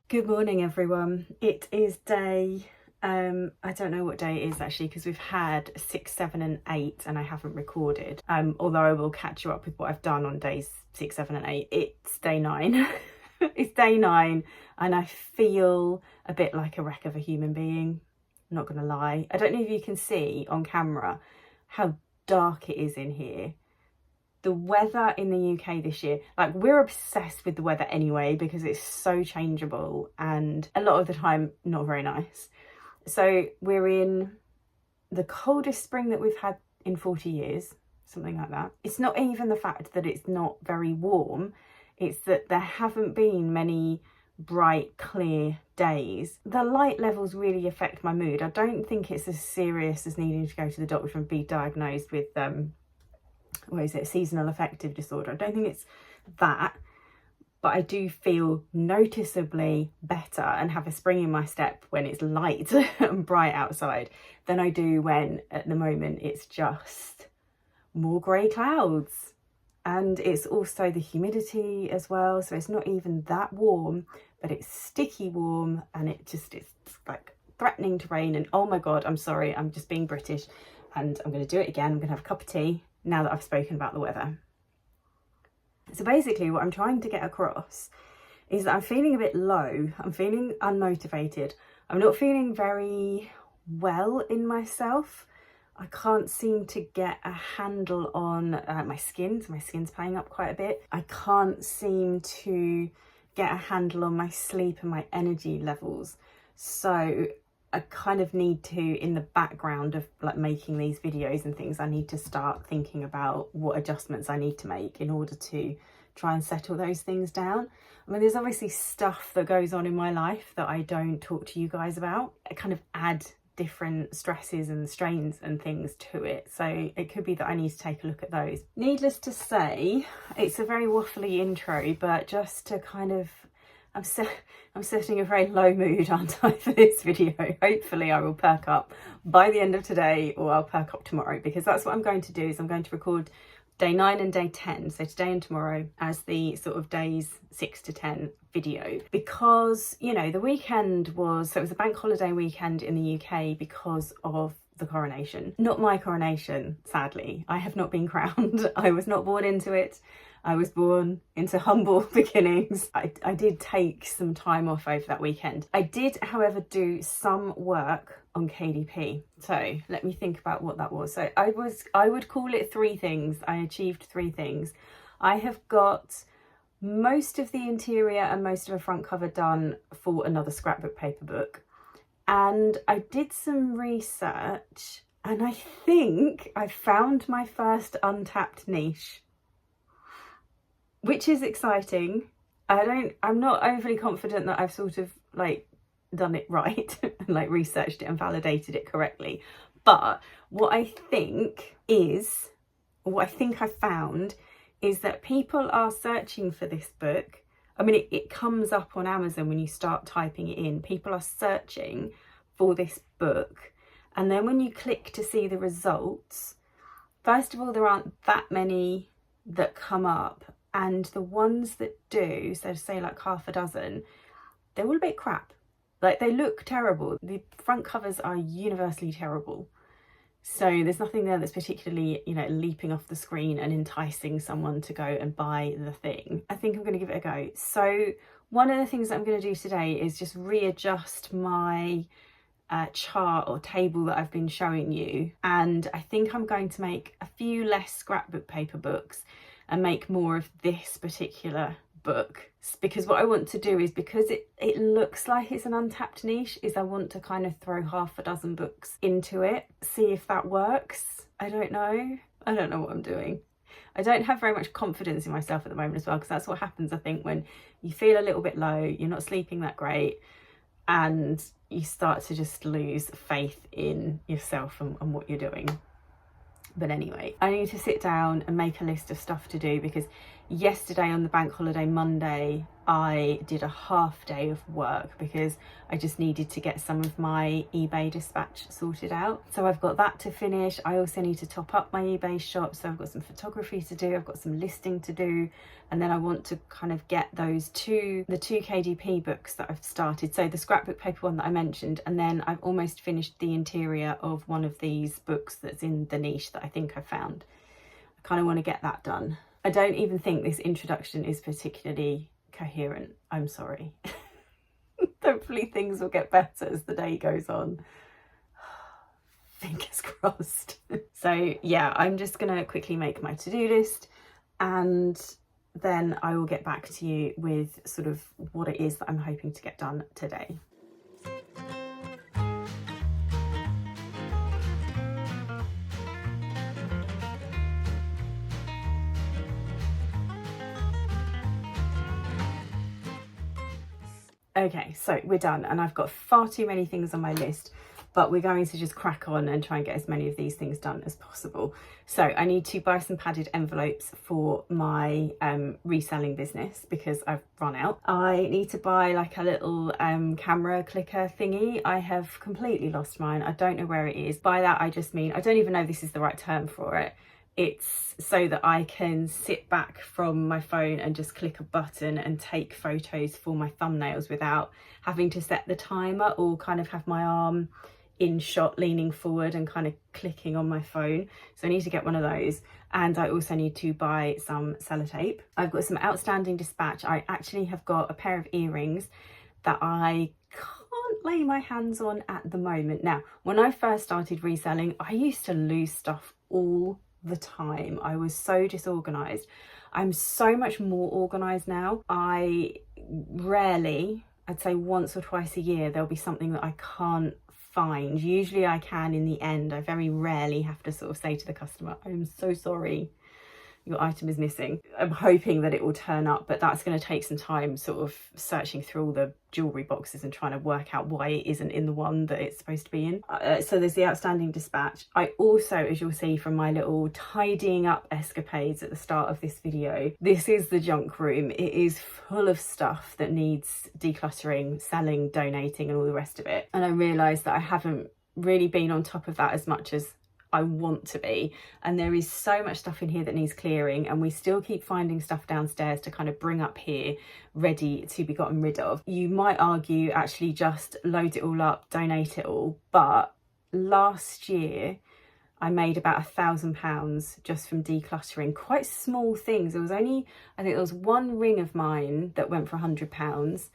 Good morning, everyone. It is day, I don't know what day it is actually, because we've had 6, 7 and 8 and I haven't recorded. Although I will catch you up with what I've done on days 6, 7 and 8. It's day 9. It's day 9 and I feel a bit like a wreck of a human being. I'm not going to lie. I don't know if you can see on camera how dark it is in here. The weather in the UK this year, like, we're obsessed with the weather anyway because it's so changeable and a lot of the time not very nice. So we're in the coldest spring that we've had in 40 years, something like that. It's not even the fact that it's not very warm, it's that there haven't been many bright, clear days. The light levels really affect my mood. I don't think it's as serious as needing to go to the doctor and be diagnosed with what is it, seasonal affective disorder. I don't think it's that, but I do feel noticeably better and have a spring in my step when it's light and bright outside than I do when at the moment it's just more grey clouds. And it's also the humidity as well, so it's not even that warm, but it's sticky warm and it's like threatening to rain. And oh my god, I'm sorry, I'm just being British and I'm going to do it again. I'm going to have a cup of tea now that I've spoken about the weather. So basically what I'm trying to get across is that I'm feeling a bit low. I'm feeling unmotivated. I'm not feeling very well in myself. I can't seem to get a handle on my skin. So my skin's playing up quite a bit. I can't seem to get a handle on my sleep and my energy levels. So I kind of need to, in the background of like making these videos and things, I need to start thinking about what adjustments I need to make in order to try and settle those things down. I mean, there's obviously stuff that goes on in my life that I don't talk to you guys about. I kind of add different stresses and strains and things to it. So it could be that I need to take a look at those. Needless to say, it's a very waffly intro, but just to kind of, I'm setting a very low mood, aren't I, for this video. Hopefully I will perk up by the end of today, or I'll perk up tomorrow, because that's what I'm going to do. Is I'm going to record day 9 and day 10, so today and tomorrow, as the sort of days 6 to 10 video, because, you know, the weekend was, so it was a bank holiday weekend in the UK because of the coronation. Not my coronation, sadly. I have not been crowned. I was not born into it. I was born into humble beginnings. I did take some time off over that weekend. I did, however, do some work on KDP. So let me think about what that was. So I would call it 3 things. I achieved 3 things. I have got most of the interior and most of the front cover done for another scrapbook paper book. And I did some research and I think I found my first untapped niche, which is exciting. I'm not overly confident that I've sort of like done it right and like researched it and validated it correctly. But what I think I found is that people are searching for this book. I mean, it comes up on Amazon when you start typing it in. People are searching for this book. And then when you click to see the results, first of all, there aren't that many that come up. And the ones that do, so to say like half a dozen, they're all a bit crap. Like, they look terrible. The front covers are universally terrible. So there's nothing there that's particularly, you know, leaping off the screen and enticing someone to go and buy the thing. I think I'm going to give it a go. So one of the things that I'm going to do today is just readjust my chart or table that I've been showing you. And I think I'm going to make a few less scrapbook paper books and make more of this particular book, because what I want to do is, because it looks like it's an untapped niche, is I want to kind of throw half a dozen books into it, see if that works. I don't know what I'm doing. I don't have very much confidence in myself at the moment as well, because that's what happens, I think, when you feel a little bit low, you're not sleeping that great, and you start to just lose faith in yourself and what you're doing. But anyway, I need to sit down and make a list of stuff to do, because yesterday on the bank holiday Monday, I did a half day of work because I just needed to get some of my eBay dispatch sorted out. So I've got that to finish. I also need to top up my eBay shop. So I've got some photography to do. I've got some listing to do. And then I want to kind of get the two KDP books that I've started. So the scrapbook paper one that I mentioned, and then I've almost finished the interior of one of these books that's in the niche that I think I found. I kind of want to get that done. I don't even think this introduction is particularly coherent. I'm sorry. Hopefully things will get better as the day goes on. Fingers crossed. So yeah, I'm just gonna quickly make my to-do list, and then I will get back to you with sort of what it is that I'm hoping to get done today. Okay, so we're done, and I've got far too many things on my list, but we're going to just crack on and try and get as many of these things done as possible. So I need to buy some padded envelopes for my reselling business because I've run out. I need to buy like a little camera clicker thingy. I have completely lost mine. I don't know where it is. By that I just mean, I don't even know if this is the right term for it. It's so that I can sit back from my phone and just click a button and take photos for my thumbnails without having to set the timer or kind of have my arm in shot leaning forward and kind of clicking on my phone. So I need to get one of those, and I also need to buy some sellotape. I've got some outstanding dispatch. I actually have got a pair of earrings that I can't lay my hands on at the moment. Now, when I first started reselling, I used to lose stuff all the time. I was so disorganized. I'm so much more organized now. I rarely, I'd say once or twice a year, there'll be something that I can't find. Usually I can in the end. I very rarely have to sort of say to the customer, I'm so sorry, your item is missing. I'm hoping that it will turn up, but that's going to take some time sort of searching through all the jewellery boxes and trying to work out why it isn't in the one that it's supposed to be in. So there's the outstanding dispatch. I also, as you'll see from my little tidying up escapades at the start of this video, this is the junk room. It is full of stuff that needs decluttering, selling, donating and all the rest of it. And I realised that I haven't really been on top of that as much as I want to be, and there is so much stuff in here that needs clearing, and we still keep finding stuff downstairs to kind of bring up here ready to be gotten rid of. You might argue actually just load it all up, donate it all, but last year I made about £1,000 just from decluttering quite small things. There was only, I think there was one ring of mine that went for £100,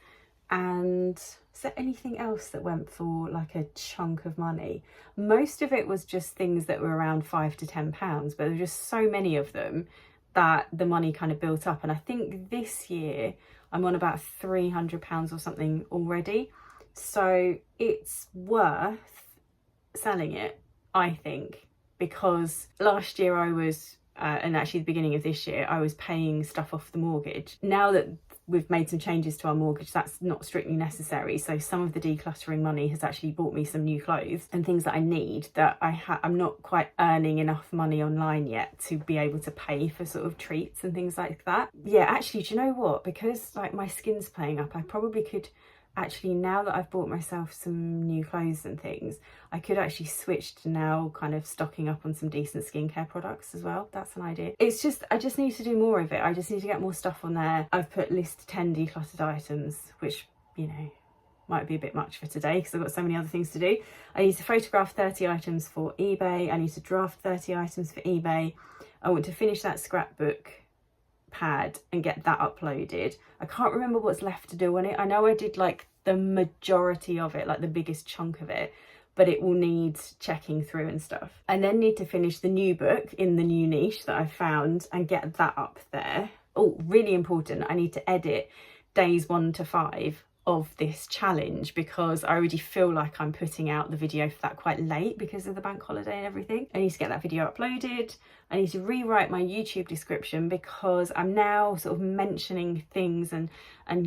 and is there anything else that went for like a chunk of money? Most of it was just things that were around £5 to £10, but there were just so many of them that the money kind of built up. And I think this year I'm on about £300 or something already. So it's worth selling it, I think, because last year I was, and actually the beginning of this year, I was paying stuff off the mortgage. Now that we've made some changes to our mortgage, that's not strictly necessary. So some of the decluttering money has actually bought me some new clothes and things that I need that I'm not quite earning enough money online yet to be able to pay for sort of treats and things like that. Yeah, actually, do you know what? Because like my skin's playing up, I probably could actually, now that I've bought myself some new clothes and things, I could actually switch to now kind of stocking up on some decent skincare products as well. That's an idea. It's just, I just need to do more of it. I just need to get more stuff on there. I've put list 10 decluttered items, which, you know, might be a bit much for today because I've got so many other things to do. I need to photograph 30 items for eBay. I need to draft 30 items for eBay. I want to finish that scrapbook pad and get that uploaded. I can't remember what's left to do on it. I know I did like the majority of it, like the biggest chunk of it, but it will need checking through and stuff. I then need to finish the new book in the new niche that I found and get that up there. Oh, really important, I need to edit days 1 to 5 of this challenge because I already feel like I'm putting out the video for that quite late because of the bank holiday and everything. I need to get that video uploaded. I need to rewrite my YouTube description because I'm now sort of mentioning things and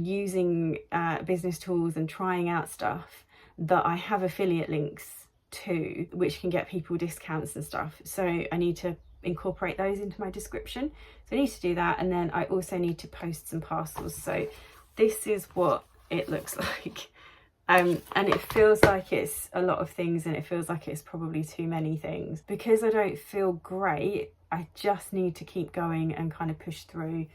using business tools and trying out stuff that I have affiliate links to, which can get people discounts and stuff. So I need to incorporate those into my description. So I need to do that, and then I also need to post some parcels. So this is what it looks like. And it feels like it's a lot of things, and it feels like it's probably too many things. Because I don't feel great, I just need to keep going and kind of push through.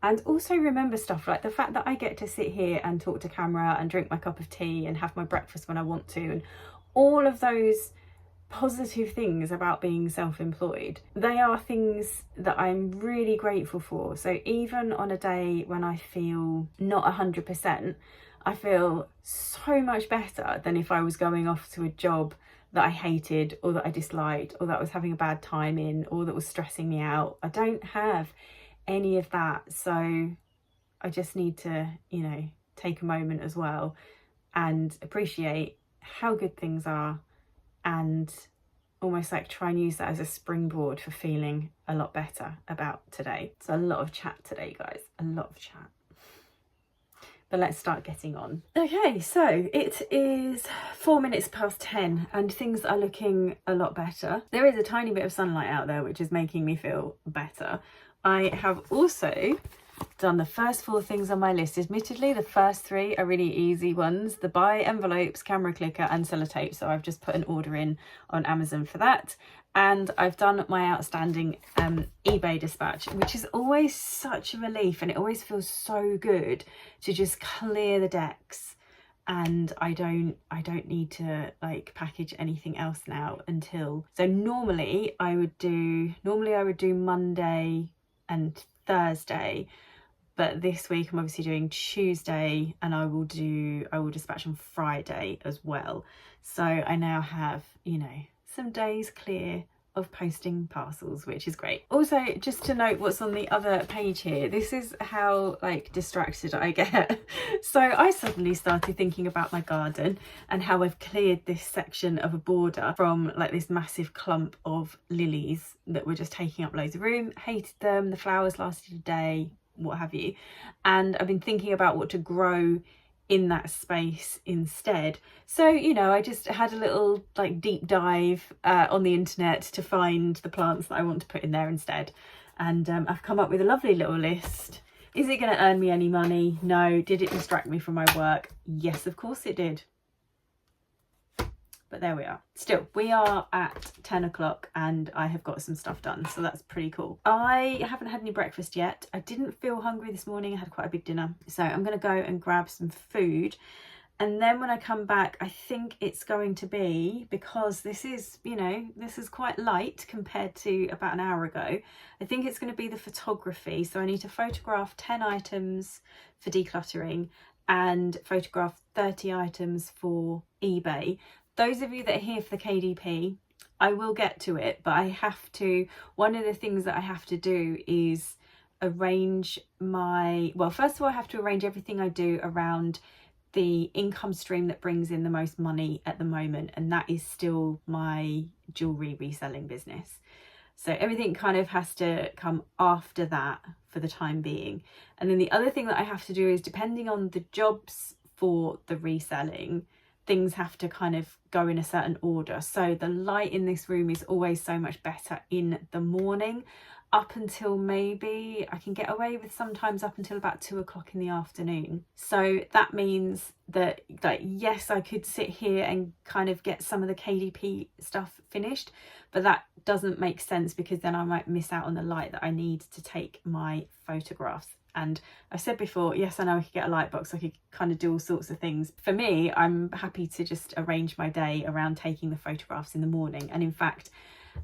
And also remember stuff like the fact that I get to sit here and talk to camera and drink my cup of tea and have my breakfast when I want to, and all of those positive things about being self-employed. They are things that I'm really grateful for. So even on a day when I feel not 100%, I feel so much better than if I was going off to a job that I hated, or that I disliked, or that I was having a bad time in, or that was stressing me out. I don't have any of that. So I just need to, you know, take a moment as well and appreciate how good things are, and almost like try and use that as a springboard for feeling a lot better about today. It's a lot of chat today, guys, a lot of chat. But let's start getting on. Okay, so it is 4 minutes past 10 and things are looking a lot better. There is a tiny bit of sunlight out there, which is making me feel better. I have also done the first 4 things on my list. Admittedly, the first 3 are really easy ones: the buy envelopes, camera clicker and sellotape. So I've just put an order in on Amazon for that. And I've done my outstanding eBay dispatch, which is always such a relief, and it always feels so good to just clear the decks. And I don't need to like package anything else now until, so normally I would do Monday and Thursday, but this week I'm obviously doing Tuesday, and I will dispatch on Friday as well. So I now have, you know, some days clear of posting parcels, which is great. Also, just to note what's on the other page here, this is how like distracted I get. So I suddenly started thinking about my garden and how I've cleared this section of a border from like this massive clump of lilies that were just taking up loads of room. Hated them, the flowers lasted a day, what have you. And I've been thinking about what to grow in that space instead. So, you know, I just had a little like deep dive on the internet to find the plants that I want to put in there instead. And I've come up with a lovely little list. Is it going to earn me any money? No. Did it distract me from my work? Yes, of course it did. But there we are. Still, we are at 10 o'clock and I have got some stuff done, so that's pretty cool. I haven't had any breakfast yet. I didn't feel hungry this morning. I had quite a big dinner. So I'm going to go and grab some food. And then when I come back, I think it's going to be, because this is, you know, this is quite light compared to about an hour ago. I think it's going to be the photography. So I need to photograph 10 items for decluttering and photograph 30 items for eBay. Those of you that are here for the KDP, I will get to it, but I have to, one of the things that I have to do is arrange my, well, first of all, I have to arrange everything I do around the income stream that brings in the most money at the moment, and that is still my jewellery reselling business. So everything kind of has to come after that for the time being. And then the other thing that I have to do is, depending on the jobs for the reselling, things have to kind of go in a certain order. So the light in this room is always so much better in the morning, up until maybe I can get away with sometimes up until about 2 o'clock in the afternoon. So that means that, like, yes, I could sit here and kind of get some of the KDP stuff finished, but that doesn't make sense because then I might miss out on the light that I need to take my photographs. And I said before, yes, I know I could get a light box, I could kind of do all sorts of things. For me, I'm happy to just arrange my day around taking the photographs in the morning. And in fact,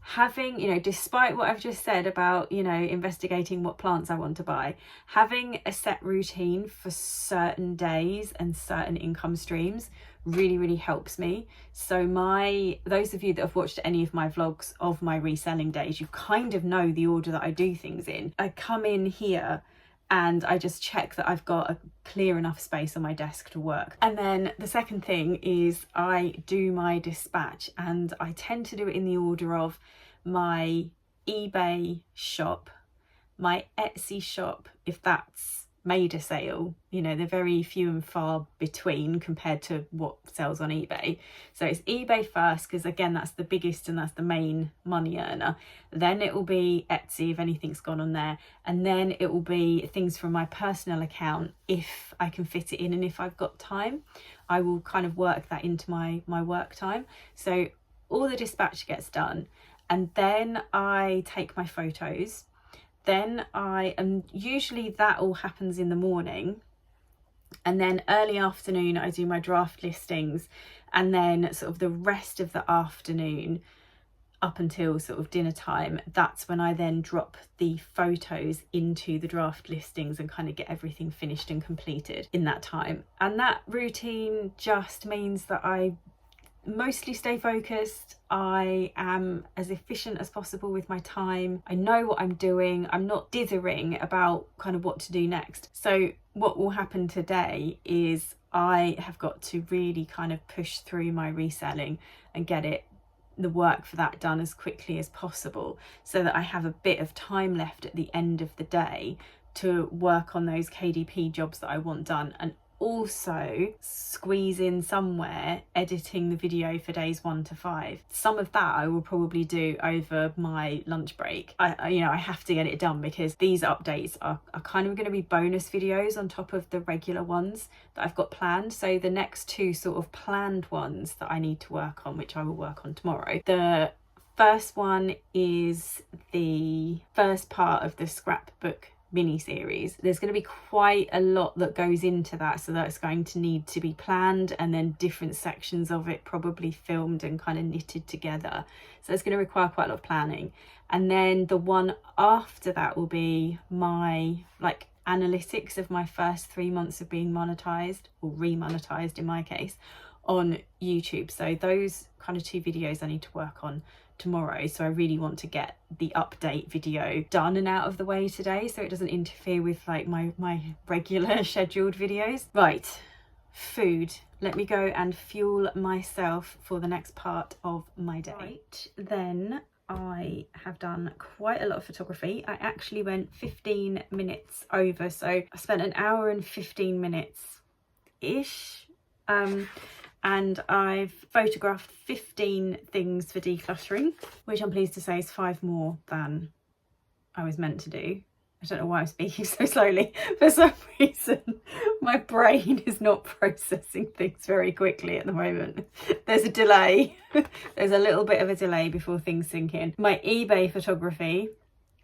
having, you know, despite what I've just said about, you know, investigating what plants I want to buy, having a set routine for certain days and certain income streams really helps me. So those of you that have watched any of my vlogs of my reselling days, you kind of know the order that I do things in. I come in here and I just check that I've got a clear enough space on my desk to work. And then the second thing is I do my dispatch, and I tend to do it in the order of my eBay shop, my Etsy shop, if that's made a sale. You know, they're very few and far between compared to what sells on eBay. So it's eBay first, because again, that's the biggest and that's the main money earner. Then it will be Etsy if anything's gone on there, and then it will be things from my personal account if I can fit it in, and if I've got time I will kind of work that into my work time. So all the dispatch gets done, and then I take my photos. Then usually that all happens in the morning, and then early afternoon I do my draft listings, and then sort of the rest of the afternoon up until sort of dinner time, that's when I then drop the photos into the draft listings and kind of get everything finished and completed in that time. And that routine just means that I mostly stay focused. I am as efficient as possible with my time. I know what I'm doing. I'm not dithering about kind of what to do next. So what will happen today is I have got to really kind of push through my reselling and get the work for that done as quickly as possible, so that I have a bit of time left at the end of the day to work on those KDP jobs that I want done, and also squeeze in somewhere editing the video for days 1 to 5. Some of that I will probably do over my lunch break. I have to get it done, because these updates are kind of going to be bonus videos on top of the regular ones that I've got planned. So the next 2 sort of planned ones that I need to work on, which I will work on tomorrow. The first one is the first part of the scrapbook mini series. There's going to be quite a lot that goes into that, so that's going to need to be planned, and then different sections of it probably filmed and kind of knitted together. So it's going to require quite a lot of planning. And then the one after that will be my analytics of my first 3 months of being monetized, or remonetized in my case, on YouTube. So those kind of 2 videos I need to work on tomorrow. So I really want to get the update video done and out of the way today, so it doesn't interfere with like my regular scheduled videos. Right, food. Let me go and fuel myself for the next part of my day. Right, then I have done quite a lot of photography. I actually went 15 minutes over, so I spent an hour and 15 minutes ish. And I've photographed 15 things for decluttering, which I'm pleased to say is 5 more than I was meant to do. I don't know why I'm speaking so slowly. For some reason, my brain is not processing things very quickly at the moment. There's a delay. There's a little bit of a delay before things sink in. My eBay photography,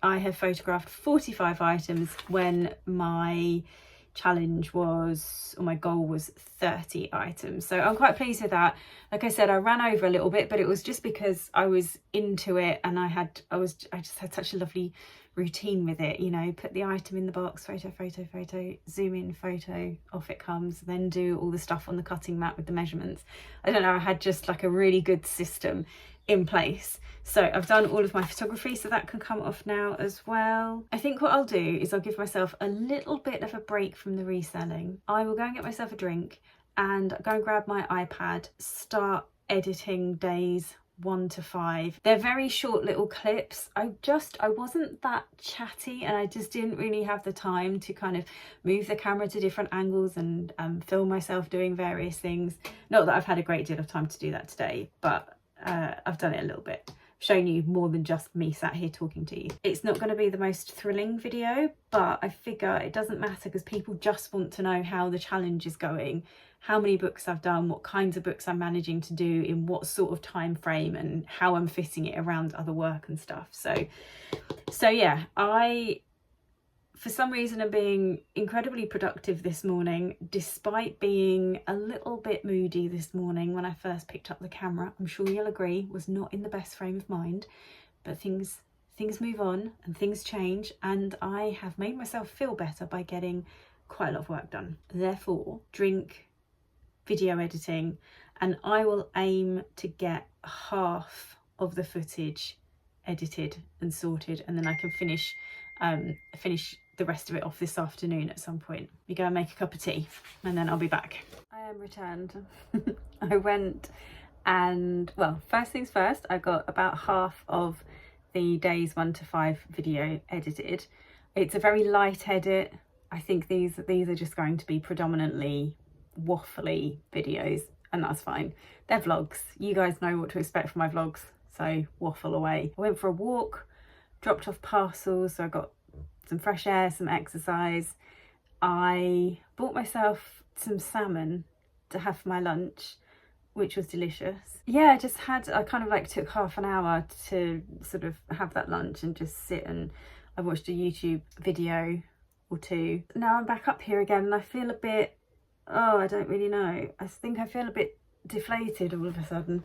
I have photographed 45 items when my challenge was, or my goal was 30 items. So I'm quite pleased with that. Like I said, I ran over a little bit, but it was just because I was into it, and I just had such a lovely routine with it. You know, put the item in the box, photo, zoom in, photo, off it comes, then do all the stuff on the cutting mat with the measurements. I don't know, I had just like a really good system in place. So I've done all of my photography, so that can come off now as well. I think what I'll do is I'll give myself a little bit of a break from the reselling. I will go and get myself a drink and go and grab my iPad, start editing days 1 to 5. They're very short little clips. I wasn't that chatty, and I just didn't really have the time to kind of move the camera to different angles and film myself doing various things. Not that I've had a great deal of time to do that today, but I've done it a little bit. Shown you more than just me sat here talking to you. It's not going to be the most thrilling video, but I figure it doesn't matter, because people just want to know how the challenge is going, how many books I've done, what kinds of books I'm managing to do in what sort of time frame, and how I'm fitting it around other work and stuff. So yeah, for some reason I'm being incredibly productive this morning, despite being a little bit moody this morning when I first picked up the camera. I'm sure you'll agree, was not in the best frame of mind, but things move on and things change, and I have made myself feel better by getting quite a lot of work done. Therefore, drink, video editing, and I will aim to get half of the footage edited and sorted, and then I can finish the rest of it off this afternoon at some point. We go and make a cup of tea, and then I'll be back. I am returned. I went and, well, first things first, I got about half of the days 1 to 5 video edited. It's a very light edit. I think these are just going to be predominantly waffly videos, and that's fine. They're vlogs. You guys know what to expect from my vlogs, so waffle away. I went for a walk, dropped off parcels, so I got some fresh air, some exercise. I bought myself some salmon to have for my lunch, which was delicious. Yeah, I kind of like took half an hour to sort of have that lunch and just sit, and I watched a YouTube video or two. Now I'm back up here again and I feel a bit, oh, I don't really know. I think I feel a bit deflated all of a sudden.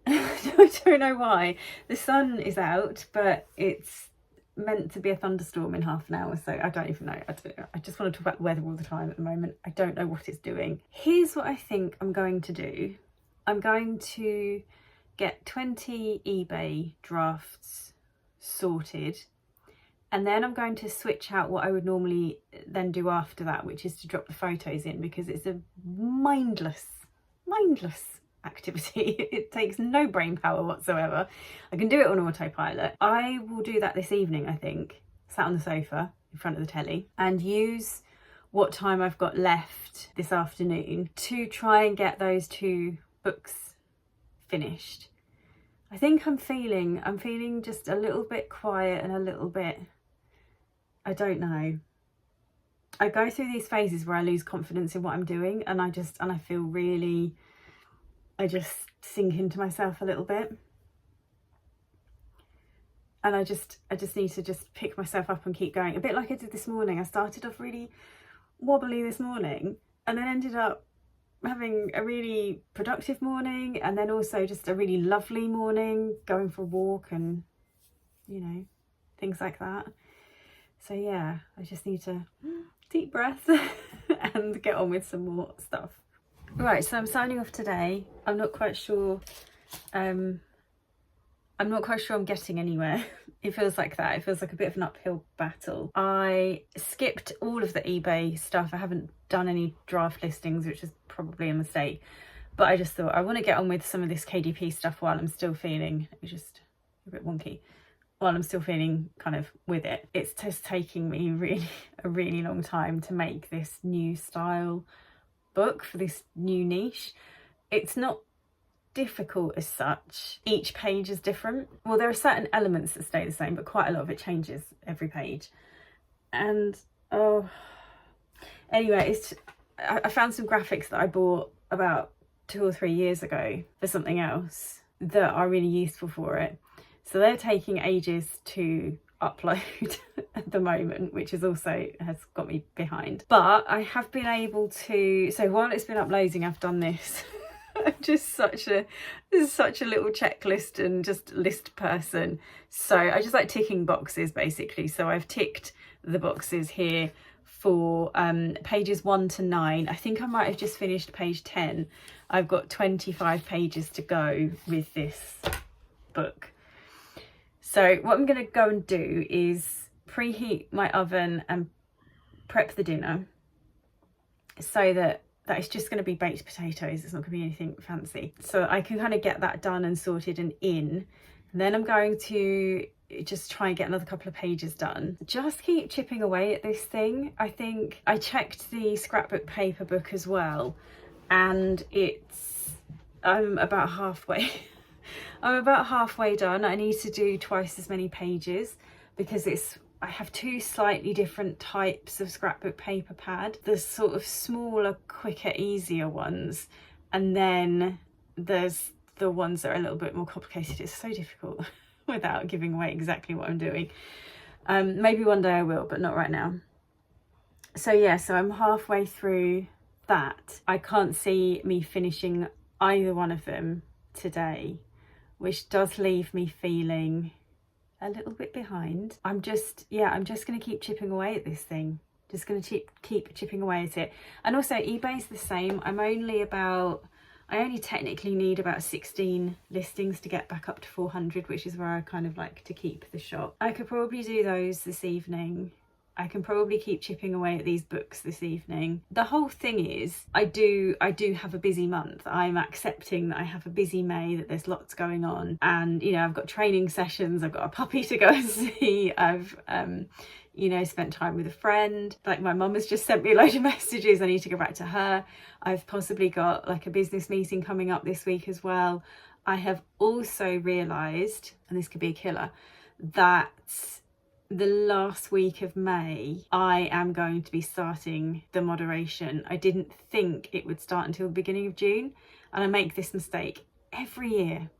I don't know why. The sun is out, but it's meant to be a thunderstorm in half an hour, so I don't even know. I don't know. I just want to talk about the weather all the time at the moment. I don't know what it's doing. Here's what I think I'm going to do. I'm going to get 20 eBay drafts sorted, and then I'm going to switch out what I would normally then do after that, which is to drop the photos in, because it's a mindless activity. It takes no brain power whatsoever. I can do it on autopilot. I will do that this evening, I think, sat on the sofa in front of the telly, and use what time I've got left this afternoon to try and get those 2 books finished. I think I'm feeling just a little bit quiet and a little bit, I don't know. I go through these phases where I lose confidence in what I'm doing, and I feel really, I just sink into myself a little bit. And I just need to just pick myself up and keep going. A bit like I did this morning. I started off really wobbly this morning and then ended up having a really productive morning, and then also just a really lovely morning, going for a walk and, you know, things like that. So yeah, I just need to deep breath and get on with some more stuff. Right, so I'm signing off today. I'm not quite sure I'm getting anywhere. It feels like that. It feels like a bit of an uphill battle. I skipped all of the eBay stuff. I haven't done any draft listings, which is probably a mistake. But I just thought I want to get on with some of this KDP stuff while I'm still feeling, it's just a bit wonky, while I'm still feeling kind of with it. It's just taking me a really long time to make this new style book for this new niche. It's not difficult as such. Each page is different. Well, there are certain elements that stay the same, but quite a lot of it changes every page. And anyway, I found some graphics that I bought about 2 or 3 years ago for something else that are really useful for it. So they're taking ages to upload at the moment, which is also has got me behind. But I have been able to, so while it's been uploading, I've done this. I'm just such a little checklist and just list person. So I just like ticking boxes basically. So I've ticked the boxes here for pages 1 to 9. I think I might have just finished page 10. I've got 25 pages to go with this book. So what I'm going to go and do is preheat my oven and prep the dinner, so that it's just going to be baked potatoes. It's not going to be anything fancy. So I can kind of get that done and sorted and in. And then I'm going to just try and get another couple of pages done. Just keep chipping away at this thing. I think I checked the scrapbook paper book as well, and I'm about halfway. I'm about halfway done. I need to do twice as many pages because I have 2 slightly different types of scrapbook paper pad. There's sort of smaller, quicker, easier ones, and then there's the ones that are a little bit more complicated. It's so difficult without giving away exactly what I'm doing. Maybe one day I will, but not right now. So yeah, so I'm halfway through that. I can't see me finishing either one of them today, which does leave me feeling a little bit behind. I'm just going to keep chipping away at this thing. Just going to keep chipping away at it. And also eBay's the same. I only technically need about 16 listings to get back up to 400, which is where I kind of like to keep the shop. I could probably do those this evening. I can probably keep chipping away at these books this evening. The whole thing is, I do have a busy month. I'm accepting that I have a busy May, that there's lots going on. And, you know, I've got training sessions, I've got a puppy to go and see, I've, you know, spent time with a friend. Like my mum has just sent me a load of messages. I need to go back to her. I've possibly got like a business meeting coming up this week as well. I have also realised, and this could be a killer, that the last week of May, I am going to be starting the moderation. I didn't think it would start until the beginning of June. And I make this mistake every year.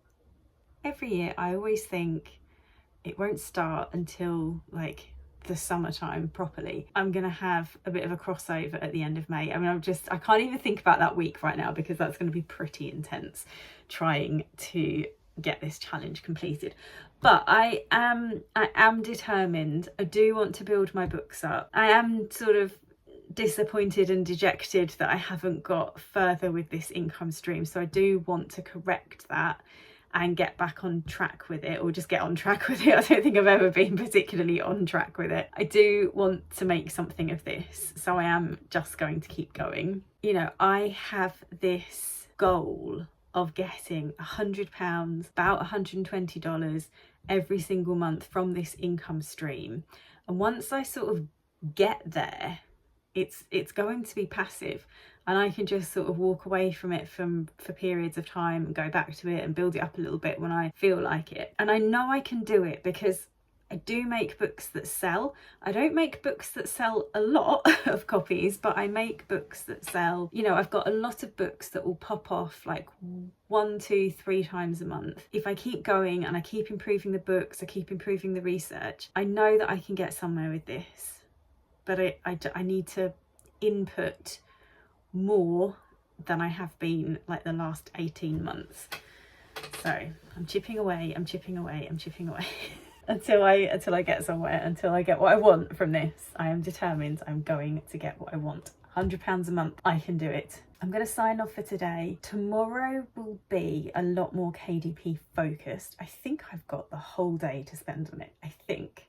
Every year, I always think it won't start until like the summertime properly. I'm gonna have a bit of a crossover at the end of May. I mean, I can't even think about that week right now because that's going to be pretty intense trying to get this challenge completed. But I am determined. I do want to build my books up. I am sort of disappointed and dejected that I haven't got further with this income stream, so I do want to correct that and get back on track with it, or just get on track with it. I don't think I've ever been particularly on track with it. I do want to make something of this, so I am just going to keep going. You know, I have this goal of getting £100, about $120 every single month from this income stream, and once I sort of get there, it's going to be passive, and I can just sort of walk away from it for periods of time and go back to it and build it up a little bit when I feel like it. And I know I can do it because I do make books that sell. I don't make books that sell a lot of copies, but I make books that sell. You know, I've got a lot of books that will pop off like 1, 2, 3 times a month. If I keep going and I keep improving the books, I keep improving the research, I know that I can get somewhere with this. But I need to input more than I have been like the last 18 months. So I'm chipping away, I'm chipping away, I'm chipping away until I get somewhere, until I get what I want from this. I am determined I'm going to get what I want. £100 a month, I can do it. I'm going to sign off for today. Tomorrow will be a lot more KDP focused. I think I've got the whole day to spend on it. I think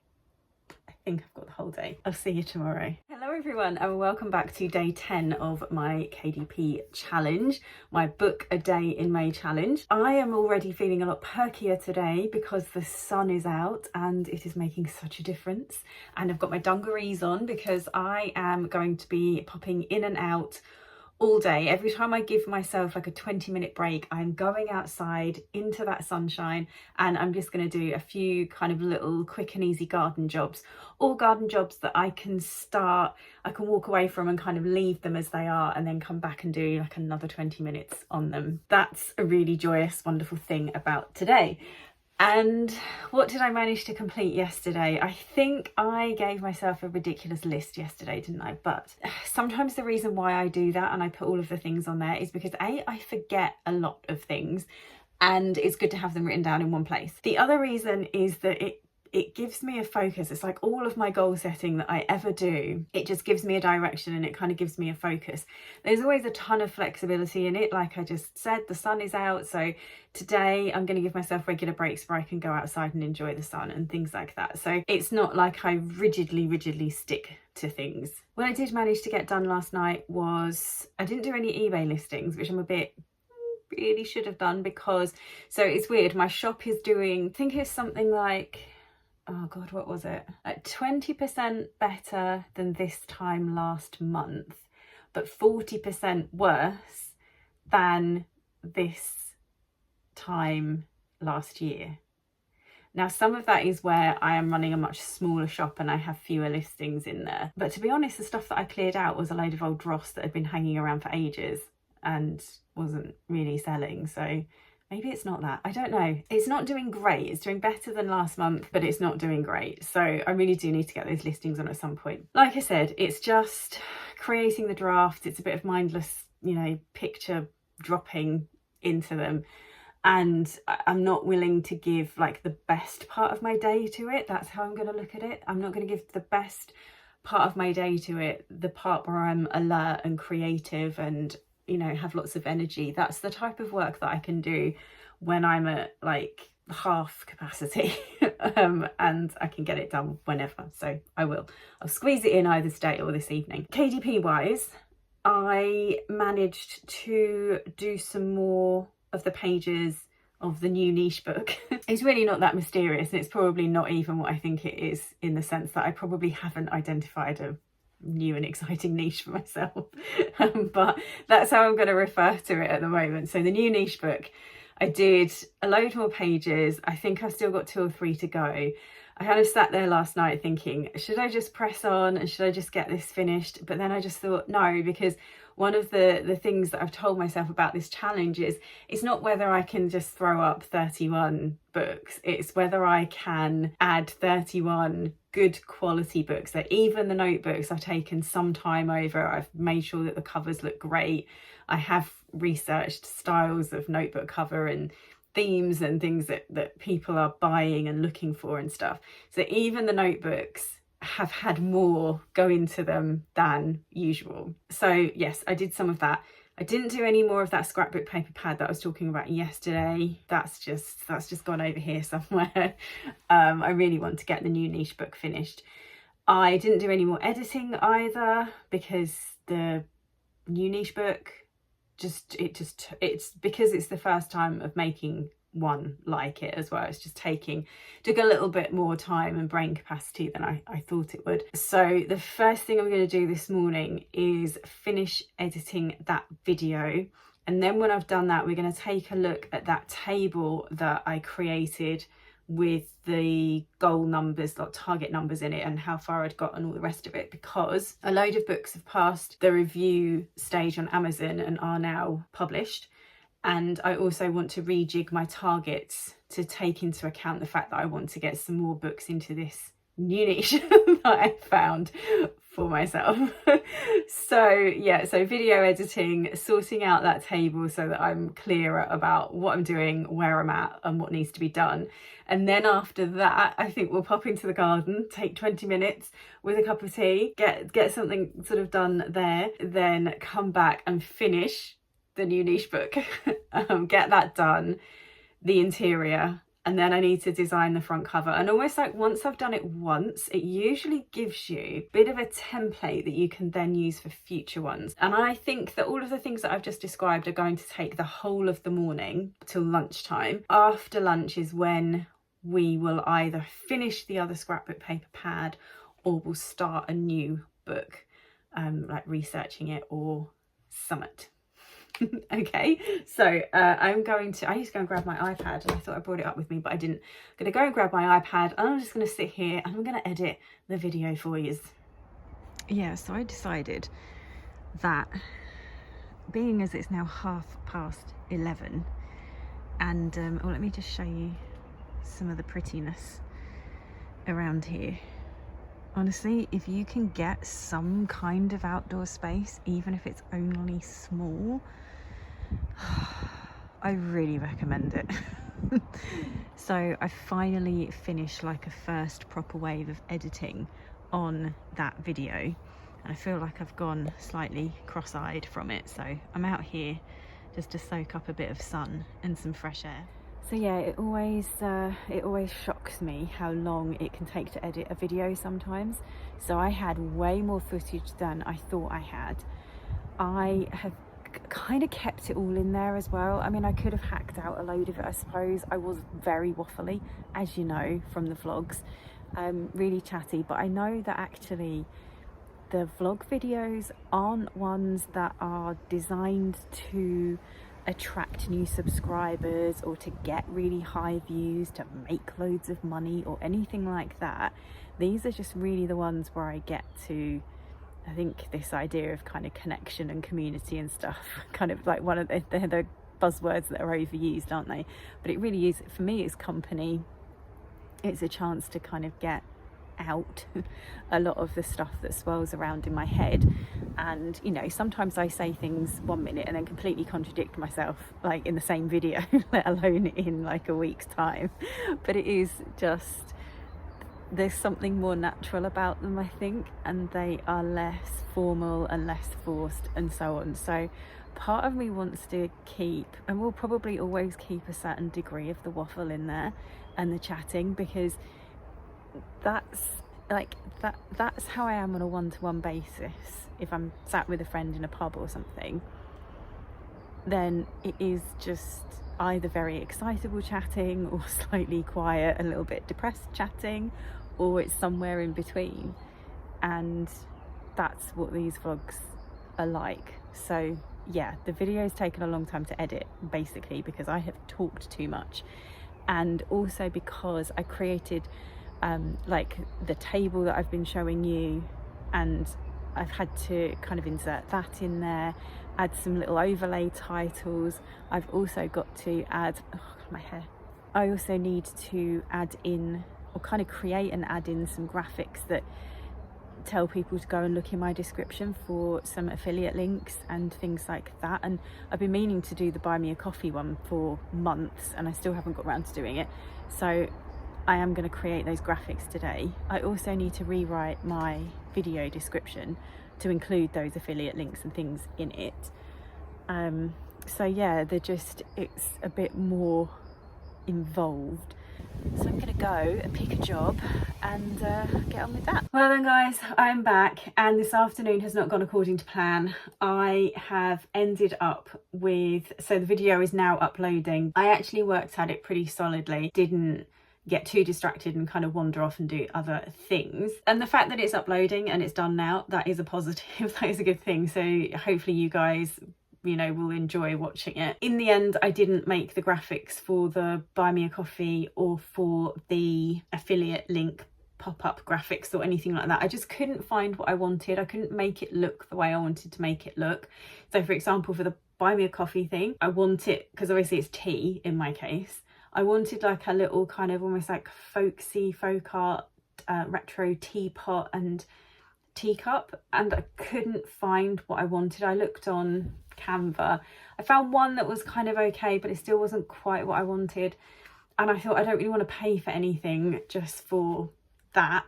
I've got the whole day. I'll see you tomorrow. Hello everyone, and welcome back to day 10 of my KDP challenge, my book a day in May challenge. I am already feeling a lot perkier today because the sun is out and it is making such a difference. And I've got my dungarees on because I am going to be popping in and out all day. Every time I give myself like a 20-minute break, I'm going outside into that sunshine, and I'm just going to do a few kind of little quick and easy garden jobs, all garden jobs that I can walk away from and kind of leave them as they are, and then come back and do like another 20 minutes on them. That's a really joyous, wonderful thing about today. And what did I manage to complete yesterday? I think I gave myself a ridiculous list yesterday, didn't I? But sometimes the reason why I do that and I put all of the things on there is because I forget a lot of things, and it's good to have them written down in one place. The other reason is that it gives me a focus. It's like all of my goal setting that I ever do, it just gives me a direction and it kind of gives me a focus. There's always a ton of flexibility in it. Like I just said, the sun is out, so today I'm going to give myself regular breaks where I can go outside and enjoy the sun and things like that. So it's not like I rigidly stick to things. What I did manage to get done last night was I didn't do any eBay listings, which I'm a bit really should have done, because so it's weird, my shop is doing, I think it's something like, oh God, what was it? 20% better than this time last month, but 40% worse than this time last year. Now, some of that is where I am running a much smaller shop and I have fewer listings in there. But to be honest, the stuff that I cleared out was a load of old dross that had been hanging around for ages and wasn't really selling. So maybe it's not that. I don't know. It's not doing great. It's doing better than last month, but it's not doing great. So I really do need to get those listings on at some point. Like I said, it's just creating the draft. It's a bit of mindless, you know, picture dropping into them. And I'm not willing to give like the best part of my day to it. That's how I'm going to look at it. I'm not going to give the best part of my day to it, the part where I'm alert and creative and, you know, have lots of energy. That's the type of work that I can do when I'm at like half capacity and I can get it done whenever. So I will. I'll squeeze it in either today or this evening. KDP wise, I managed to do some more of the pages of the new niche book. It's really not that mysterious, and it's probably not even what I think it is, in the sense that I probably haven't identified a new and exciting niche for myself. But that's how I'm going to refer to it at the moment. So the new niche book, I did a load more pages. I think I've still got 2 or 3 to go. I kind of sat there last night thinking, should I just press on and should I just get this finished? But then I just thought no, because one of the things that I've told myself about this challenge is it's not whether I can just throw up 31 books, it's whether I can add 31 good quality books. That even the notebooks I've taken some time over, I've made sure that the covers look great. I have researched styles of notebook cover and themes and things that people are buying and looking for and stuff. So even the notebooks have had more go into them than usual. So yes, I did some of that. I didn't do any more of that scrapbook paper pad that I was talking about yesterday. That's just gone over here somewhere. I really want to get the new niche book finished. I didn't do any more editing either, because the new niche book it's because it's the first time of making one like it as well. It's just took a little bit more time and brain capacity than I thought it would. So the first thing I'm going to do this morning is finish editing that video, and then when I've done that, we're going to take a look at that table that I created with the goal numbers, like target numbers in it, and how far I'd got and all the rest of it, because a load of books have passed the review stage on Amazon and are now published. And I also want to rejig my targets to take into account the fact that I want to get some more books into this new niche that I found for myself. So video editing, sorting out that table so that I'm clearer about what I'm doing, where I'm at and what needs to be done. And then after that, I think we'll pop into the garden, take 20 minutes with a cup of tea, get something sort of done there, then come back and finish the new niche book, get that done, the interior, and then I need to design the front cover. And almost like once I've done it once, it usually gives you a bit of a template that you can then use for future ones. And I think that all of the things that I've just described are going to take the whole of the morning till lunchtime. After lunch is when we will either finish the other scrapbook paper pad or we'll start a new book, like researching it or summit. Okay, so I need to go and grab my iPad, and I thought I brought it up with me, but I didn't. I'm going to go and grab my iPad, and I'm just going to sit here and I'm going to edit the video for you. Yeah, so I decided that, being as it's now 11:30, and well, let me just show you some of the prettiness around here. Honestly, if you can get some kind of outdoor space, even if it's only small, I really recommend it. So I finally finished like a first proper wave of editing on that video, and I feel like I've gone slightly cross-eyed from it, so I'm out here just to soak up a bit of sun and some fresh air. So yeah, it always shocks me how long it can take to edit a video sometimes. So I had way more footage than I thought I had. I have kind of kept it all in there as well. I mean, I could have hacked out a load of it, I suppose. I was very waffly, as you know from the vlogs, really chatty, but I know that actually the vlog videos aren't ones that are designed to attract new subscribers or to get really high views, to make loads of money or anything like that. These are just really the ones where I get to, I think, this idea of kind of connection and community and stuff, kind of like one of the buzzwords that are overused, aren't they? But it really is, for me, it's company. It's a chance to kind of get out a lot of the stuff that swirls around in my head. And you know, sometimes I say things 1 minute and then completely contradict myself, like in the same video, let alone in like a week's time. But it is just, there's something more natural about them, I think, and they are less formal and less forced and so on. So part of me wants to keep, and will probably always keep, a certain degree of the waffle in there and the chatting, because that's how I am on a one-to-one basis. If I'm sat with a friend in a pub or something, then it is just, either very excitable chatting or slightly quiet, a little bit depressed chatting, or it's somewhere in between. And that's what these vlogs are like. So yeah, the video's taken a long time to edit, basically because I have talked too much, and also because I created like the table that I've been showing you, and I've had to kind of insert that in there, add some little overlay titles. I've also got to add, oh, my hair. I also need to add in, or kind of create and add in, some graphics that tell people to go and look in my description for some affiliate links and things like that. And I've been meaning to do the buy me a coffee one for months and I still haven't got around to doing it. So I am going to create those graphics today. I also need to rewrite my video description to include those affiliate links and things in it. So yeah, it's a bit more involved. So I'm gonna go and pick a job and get on with that. Well then guys, I'm back, and this afternoon has not gone according to plan. I have ended up with, so the video is now uploading. I actually worked at it pretty solidly, didn't get too distracted and kind of wander off and do other things. And the fact that it's uploading and it's done now, that is a positive, that is a good thing. So hopefully you guys, you know, will enjoy watching it. In the end, I didn't make the graphics for the buy me a coffee or for the affiliate link pop-up graphics or anything like that. I just couldn't find what I wanted. I couldn't make it look the way I wanted to make it look. So for example, for the buy me a coffee thing, I want it, because obviously it's tea in my case, I wanted like a little kind of almost like folksy, folk art, retro teapot and teacup, and I couldn't find what I wanted. I looked on Canva, I found one that was kind of okay, but it still wasn't quite what I wanted, and I thought I don't really want to pay for anything just for that.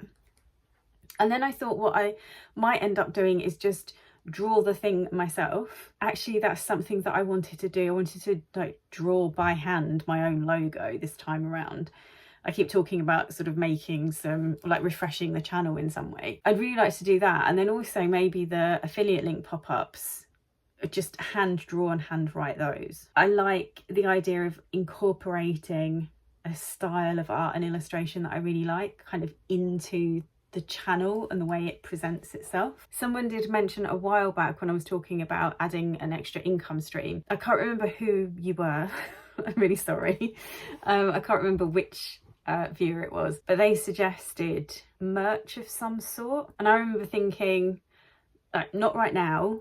And then I thought what I might end up doing is just draw the thing myself. Actually, that's something that I wanted to do. I wanted to like draw by hand my own logo this time around. I keep talking about sort of making some, like refreshing the channel in some way. I'd really like to do that. And then also maybe the affiliate link pop-ups, just hand draw and hand write those. I like the idea of incorporating a style of art and illustration that I really like kind of into the channel and the way it presents itself. Someone did mention a while back when I was talking about adding an extra income stream. I can't remember who you were. I'm really sorry. I can't remember which viewer it was, but they suggested merch of some sort. And I remember thinking, not right now,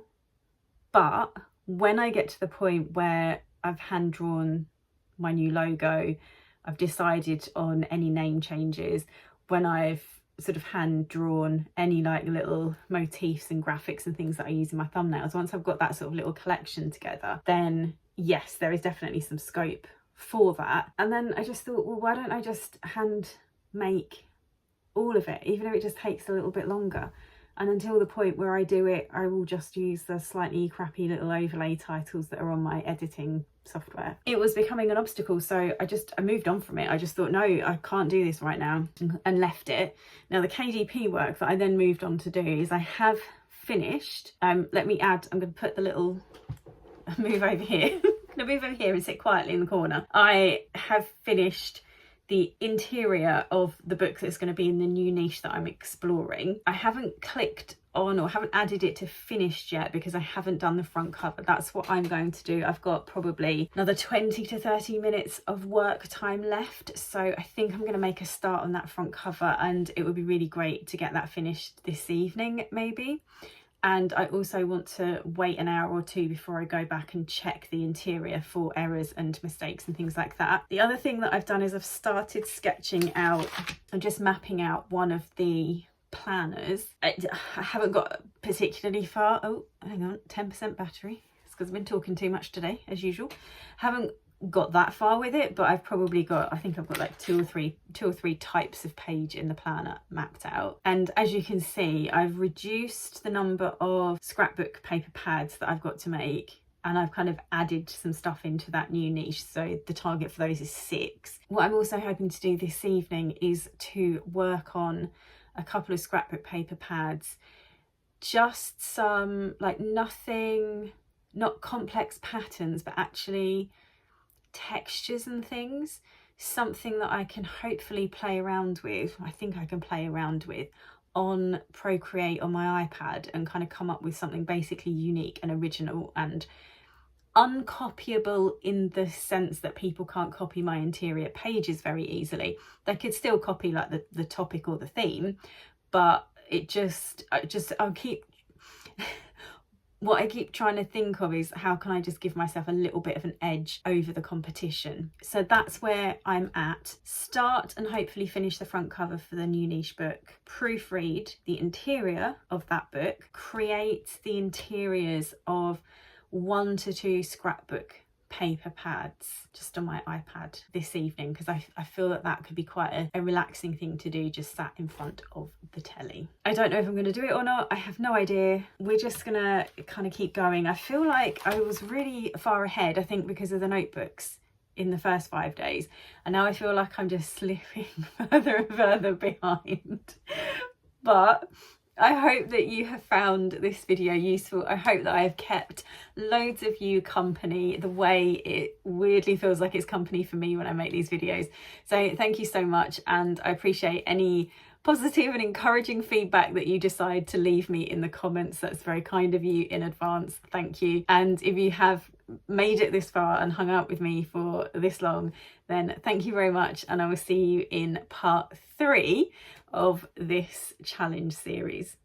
but when I get to the point where I've hand drawn my new logo, I've decided on any name changes, when I've sort of hand drawn any like little motifs and graphics and things that I use in my thumbnails, once I've got that sort of little collection together, then yes, there is definitely some scope for that. And then I just thought, well, why don't I just hand make all of it, even if it just takes a little bit longer. And until the point where I do it, I will just use the slightly crappy little overlay titles that are on my editing software. It was becoming an obstacle, so I moved on from it. I just thought, no, I can't do this right now, and left it. Now the KDP work that I then moved on to do is I have finished, let me add, I'm going to put the little, move over here, I'm going to move over here and sit quietly in the corner. I have finished the interior of the book that's going to be in the new niche that I'm exploring. I haven't clicked on or haven't added it to finished yet because I haven't done the front cover. That's what I'm going to do. I've got probably another 20 to 30 minutes of work time left, so I think I'm going to make a start on that front cover, and it would be really great to get that finished this evening maybe. And I also want to wait an hour or two before I go back and check the interior for errors and mistakes and things like that. The other thing that I've done is I've started sketching out and just mapping out one of the planners. I haven't got particularly far. Oh, hang on, 10% battery. It's because I've been talking too much today, as usual. Haven't got that far with it, but I've probably got, I think I've got like two or three types of page in the planner mapped out. And as you can see, I've reduced the number of scrapbook paper pads that I've got to make, and I've kind of added some stuff into that new niche, so the target for those is 6. What I'm also hoping to do this evening is to work on a couple of scrapbook paper pads, just some like nothing, not complex patterns, but actually textures and things, something that I can hopefully play around with. I think I can play around with on Procreate on my iPad and kind of come up with something basically unique and original and uncopyable, in the sense that people can't copy my interior pages very easily. They could still copy like the topic or the theme, but I'll keep what I keep trying to think of is how can I just give myself a little bit of an edge over the competition. So that's where I'm at. Start and hopefully finish the front cover for the new niche book, proofread the interior of that book, create the interiors of 1 to 2 scrapbook paper pads just on my iPad this evening, because I feel that could be quite a relaxing thing to do, just sat in front of the telly. I don't know if I'm going to do it or not. I have no idea. We're just gonna kind of keep going. I feel like I was really far ahead, I think because of the notebooks in the first 5 days, and now I feel like I'm just slipping further and further behind. But I hope that you have found this video useful. I hope that I have kept loads of you company the way it weirdly feels like it's company for me when I make these videos. So thank you so much, and I appreciate any positive and encouraging feedback that you decide to leave me in the comments. That's very kind of you in advance. Thank you. And if you have made it this far and hung out with me for this long, then thank you very much, and I will see you in part 3 of this challenge series.